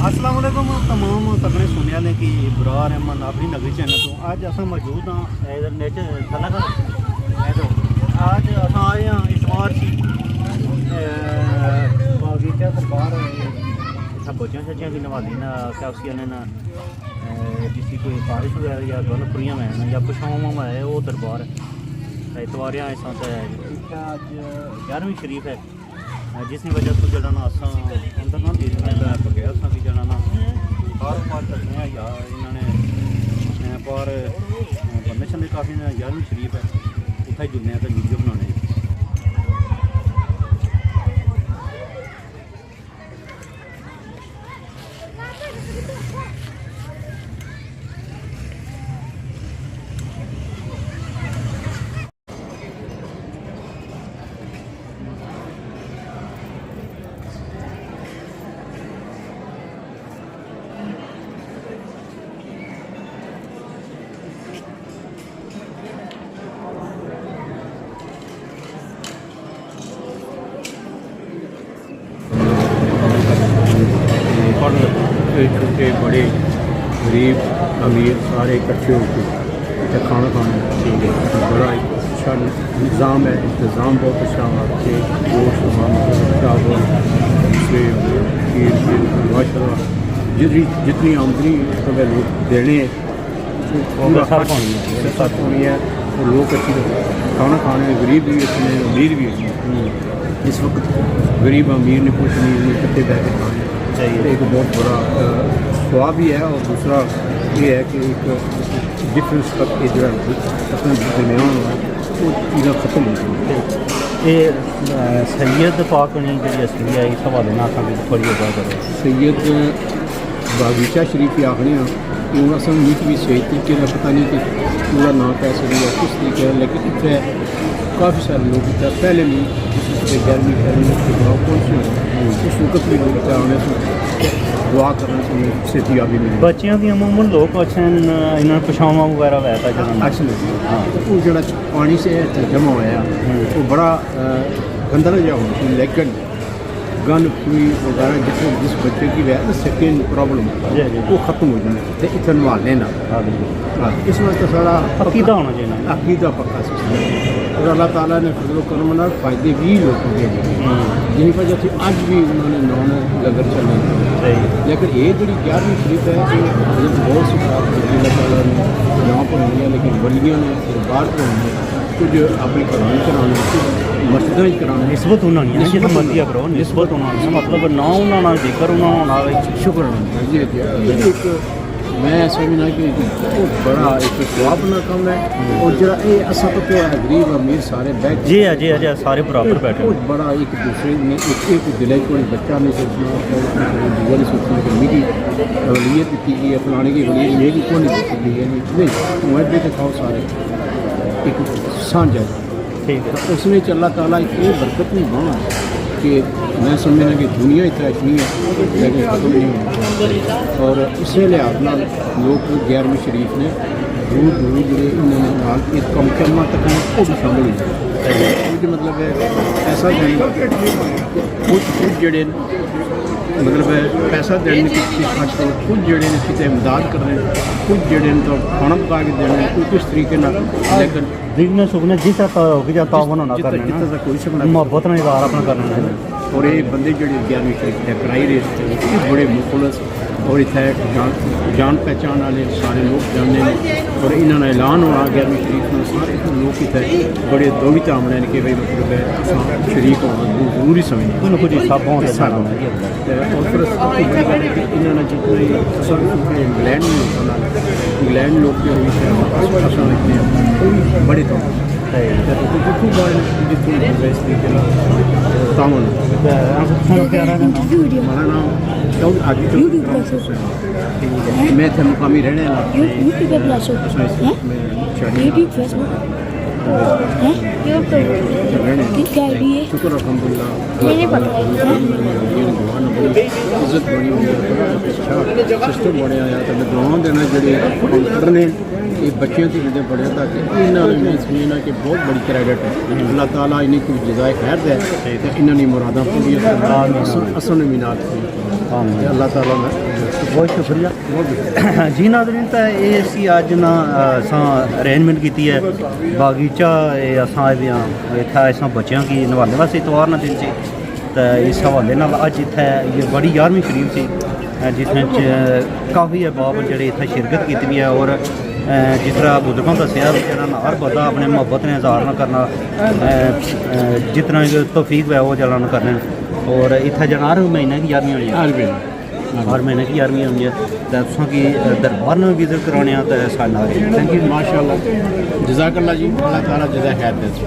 अस्सलाम वालेकुम तमाम तकने सुनने वाले कि इबरार अहमद अपनी नगरी चैनल तो अज अस मौजूद हाँ इधर नेच थला आज अस आए हैं इतवार सी बागीचा सरकार इतना बच्चियां शच्चियां की नवाली ना क्या उसकी ना जिसकी कोई बारिश वगैरह या गलपुरियाँ में या पुछावा में है वो दरबार इतवार आए सा अज 11वीं शरीफ है जिसकी वजह से जरा ना अस अंदर ना देखने गया असा भी जरा ना पार पार करने या इन्होंने पार बंदे छंदे काफ़ी 11वीं शरीफ है उत्थे जुलने तो वीडियो बनाने छोटे बड़े गरीब अमीर सारे इकट्ठे होकर इतना खाना खाना बड़ा अच्छा निज़ाम है इंतज़ाम बहुत अच्छा आपके गोश्त चावल सेब खीर माशाल्लाह जितनी आमदनी अगर लोग देने होनी है वो लोग अच्छी खाना खाने में गरीब भी अच्छे हैं अमीर भी अच्छे हैं इस वक्त गरीब अमीर ने कुछ नहीं इकट्ठे बैठ के खाने चाहिए एक बहुत बड़ा स्वाब भी है और दूसरा ये है कि एक डिफरेंस तक इधर अपने दरमियान वो चीज़ें ख़त्म हो गई ये सैयद पाक नहीं जी असली है इस हवाले ना थोड़ी बात करें सैयद बागीचा शरीफ ही आखने हूँ असल मिट भी सही तरीके का पता नहीं कि पूरा ना कैसे भी है किस तरीके है लेकिन इतने काफ़ी सारे लोग इतना पहले भी 11वीं उस वक्त भी लोग आने से दुआ करने से भी मिले बच्चियों की अमूमन लोग अच्छे इन्होंने पछावा वगैरह वैसा हाँ वो जो पानी से जमा होया वो बड़ा गंदा जा होना लेकिन गन हुई वगैरह जिस बच्चे की वजह से सेकेंड प्रॉब्लम वो ख़त्म हो जाए तो इतना नवा लेना इस वास्ते सारा अकीदा होना चाहिए अकीदा पक्का सिस्टम और अल्लाह ताला ने फजल करम नाल फायदे भी लोगों के जिन वजह से अज भी उन्होंने नॉन लंगर चलने लेकिन ये जी 11वीं शरीफ है कि बहुत सी बात अल्लाह ताला ने ना पढ़ाई है लेकिन वलियां ने बाहर पढ़ाई कुछ अपने घराने कराने मस्जिदों कराने निस्बत उन्होंने जिस मर्जी करो निस्बत उन्होंने मतलब ना उन्होंने जिक्र उन्होंने शुक्र एक मैं समझना कि बहुत बड़ा एक स्वाबना कम है और जरा ये असा तो क्या है गरीब अमीर सारे बैठ जी है सारे बराबर बैठे बहुत बड़ा एक दूसरे में एक दिले कोई बच्चा नहीं सोचना दूसरा नहीं सोचना कि मेरी वलीयत दी गई है फलाने की वलीयत मेरी को नहीं दी गई है नहीं मुहब्बत तो खाओ सारे एक साझा ठीक है उसमें अल्लाह ताला ये बरकत नहीं बना कि मैं समझना कि दुनिया इतना अच्छी है लेकिन खत्म नहीं होना और इस लिहाज न लोग 11वीं शरीफ ने दूर दूर जोड़े इन्होंने एक कम तक वो भी शामिल हो जाए मतलब ऐसा कुछ जड़े मतलब पैसा देने की खर्च कुछ जड़े ने कितने इमदाद कर रहे हैं कुछ जड़े तो खाना पका के देने कुछ किस तरीके लेकिन दिखने सुखने जिस होगी या तावन होना करना कोई मोहब्बत ना इज़हार अपना करना और ये बंदे जो 11वीं शरीफ कराई रेस बड़े मुखलस और इतने जान पहचान वाले सारे लोग जानने और इन्होंने ऐलान होना 11वीं शरीफ में सारे लोग इतने बड़े दो भी तामने कि भाई मतलब है शरीफ होना जरूरी समझना कुछ हिस्सा और फिर इन्होंने जितने इंग्लैंड में इंग्लैंड लोग जो बड़े तो हमारा नाम मैं थे मुकामी रहने शुक्र अल्हम्दुलिल्लाह बड़ी इज्जत बनी हुई है, बड़ा अच्छा सिस्टम बनया है। तो मैं दुआ देना जोड़े काउंटर ने ये बच्चों की जिंदे पढ़े ताकि इन्होंने समझना कि बहुत बड़ी क्रेडिट है। अल्लाह ताला इन्हें कुछ जजाए खैर दे तो इन्होंने मुरादा पूरी असल मीनात अल्लाह ताला में बहुत शुक्रिया जी। नाज़रीन तो ये सी अज ना असां अरेंजमेंट की है बागीचा असां इत्थै असां बच्चों की नवाने वास्ते इतवार ना दिन से तो इस हवाले नाल अज इत्थै ये बड़ी 11वीं शरीफ सी जिसमें काफ़ी अहबाब जेह्ड़े इत्थै शिरकत की भी है और जिस तरह बुजुर्गों का दस्या हर बंदा अपने मोहब्बत ने इज़हार न करना जितना तौफीक है वो जलाना करने और इत्थै जना हर महीने की 11वीं होनी है, हर महीने की 11वीं होनी है तो तुसां की दरबार में विजिट कराने तो साढ़े थैंक यू माशाअल्लाह जज़ाक अल्लाह जी, अल्लाह ताला जज़ा खैर दे जी।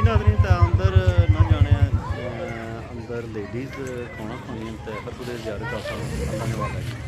नाज़रीन तो अंदर ना जाने अंदर लेडीज़ खाना खानी तो हर कुछ ज़्यादा अल्लाह ने वाला